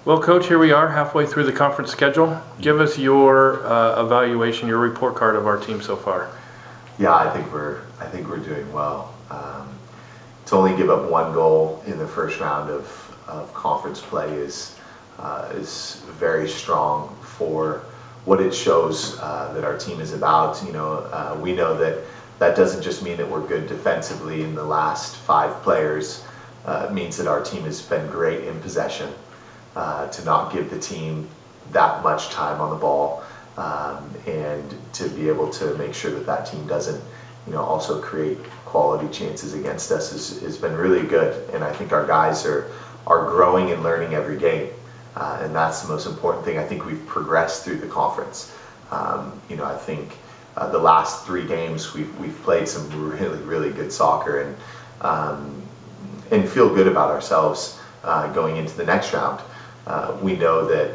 Well, Coach, here we are halfway through the conference schedule. Give us your evaluation, your report card of our team so far. Yeah, I think we're doing well. To only give up one goal in the first round of conference play is very strong for what it shows that our team is about. We know that doesn't just mean that we're good defensively in the last 5 players. It means that our team has been great in possession, to not give the team that much time on the ball, and to be able to make sure that team doesn't also create quality chances against us has been really good. And I think our guys are growing and learning every game, and that's the most important thing. I think we've progressed through the conference. I think the last 3 games we've played some really good soccer, and feel good about ourselves going into the next round. We know that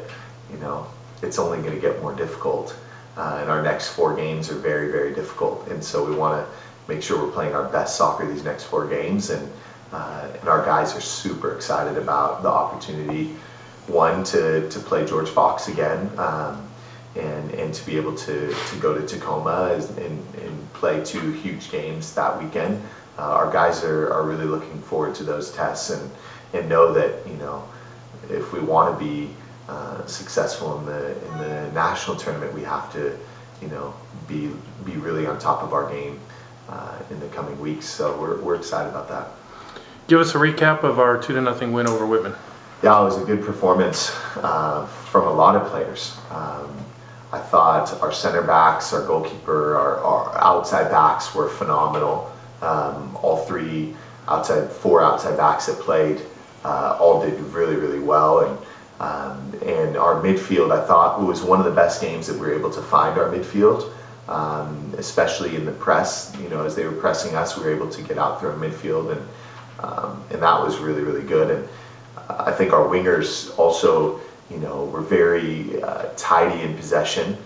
it's only going to get more difficult, and our next 4 games are very difficult, and so we want to make sure we're playing our best soccer these next 4 games, and our guys are super excited about the opportunity, one, to play George Fox again, and to be able to go to Tacoma and play 2 huge games that weekend. Our guys are really looking forward to those tests, and know that if we want to be successful in the national tournament, we have to be really on top of our game in the coming weeks. So we're excited about that. Give us a recap of our 2-0 win over Whitman. Yeah, it was a good performance from a lot of players. I thought our center backs, our goalkeeper, our outside backs were phenomenal. All 4 outside backs that played all did really well, and our midfield, I thought, was one of the best games that we were able to find our midfield, especially in the press. As they were pressing us, we were able to get out through our midfield, and that was really good. And I think our wingers also were very tidy in possession.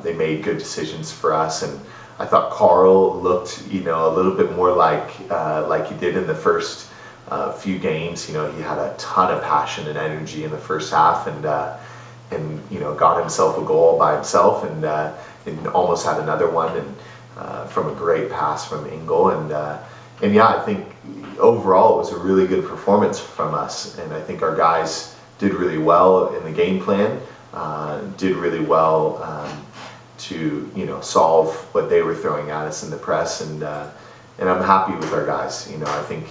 They made good decisions for us, and I thought Carl looked a little bit more like he did in the first few games. He had a ton of passion and energy in the first half, and got himself a goal by himself, and almost had another one, and from a great pass from Engel, and yeah, I think overall it was a really good performance from us, and I think our guys did really well in the game plan, did really well to solve what they were throwing at us in the press, and I'm happy with our guys. I think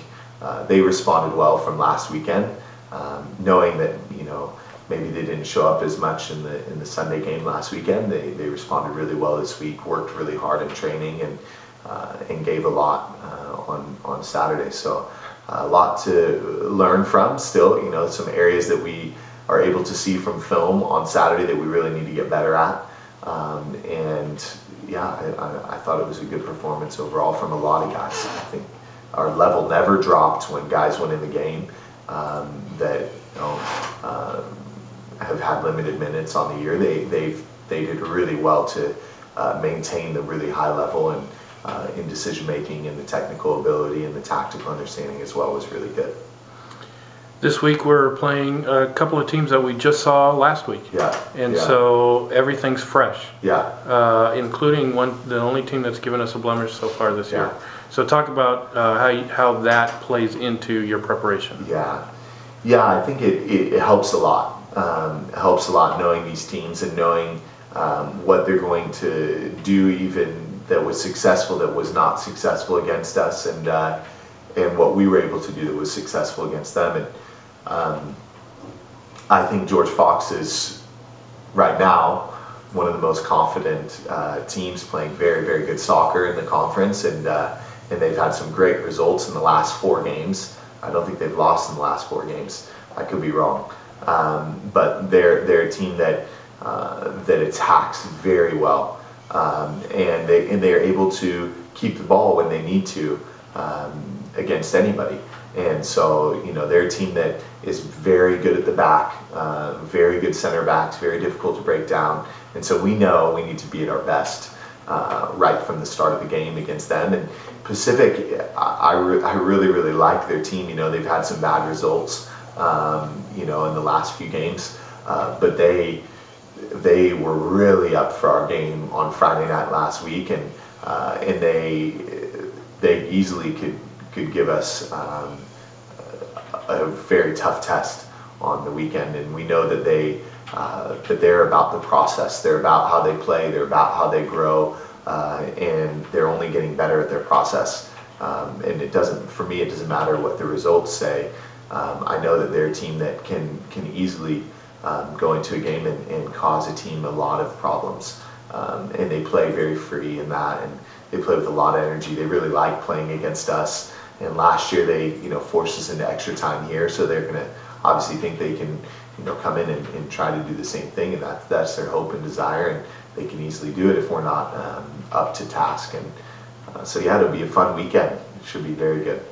they responded well from last weekend, knowing that maybe they didn't show up as much in the Sunday game last weekend. They responded really well this week, worked really hard in training, and gave a lot on Saturday. So a lot to learn from still. Some areas that we are able to see from film on Saturday that we really need to get better at. And yeah, I thought it was a good performance overall from a lot of guys. I think our level never dropped when guys went in the game that have had limited minutes on the year. They did really well to maintain the really high level, and in decision making, and the technical ability and the tactical understanding as well was really good. This week we're playing a couple of teams that we just saw last week. Yeah. And so everything's fresh. Yeah. Including the only team that's given us a blemish so far this year. Yeah. So talk about how that plays into your preparation. Yeah. I think it helps a lot. It helps a lot knowing these teams, and knowing what they're going to do, even that was successful, that was not successful against us, and what we were able to do that was successful against them. And I think George Fox is right now one of the most confident teams, playing very good soccer in the conference, and they've had some great results in the last 4 games. I don't think they've lost in the last 4 games. I could be wrong, but they're a team that attacks very well, and they're able to keep the ball when they need to against anybody. And so they're a team that is very good at the back, very good center backs, very difficult to break down. And so we know we need to be at our best right from the start of the game against them. And Pacific, I really like their team. They've had some bad results you know, in the last few games. But they were really up for our game on Friday night last week, and they easily could give us a very tough test on the weekend. And we know that they're about the process. They're about how they play. They're about how they grow, and they're only getting better at their process. And for me, it doesn't matter what the results say. I know that they're a team that can easily go into a game and cause a team a lot of problems. And they play very free in that, and they play with a lot of energy. They really like playing against us. And last year they, you know, forced us into extra time here, so they're going to obviously think they can, you know, come in and try to do the same thing, and that's their hope and desire, and they can easily do it if we're not up to task. And so yeah, it'll be a fun weekend. It should be very good.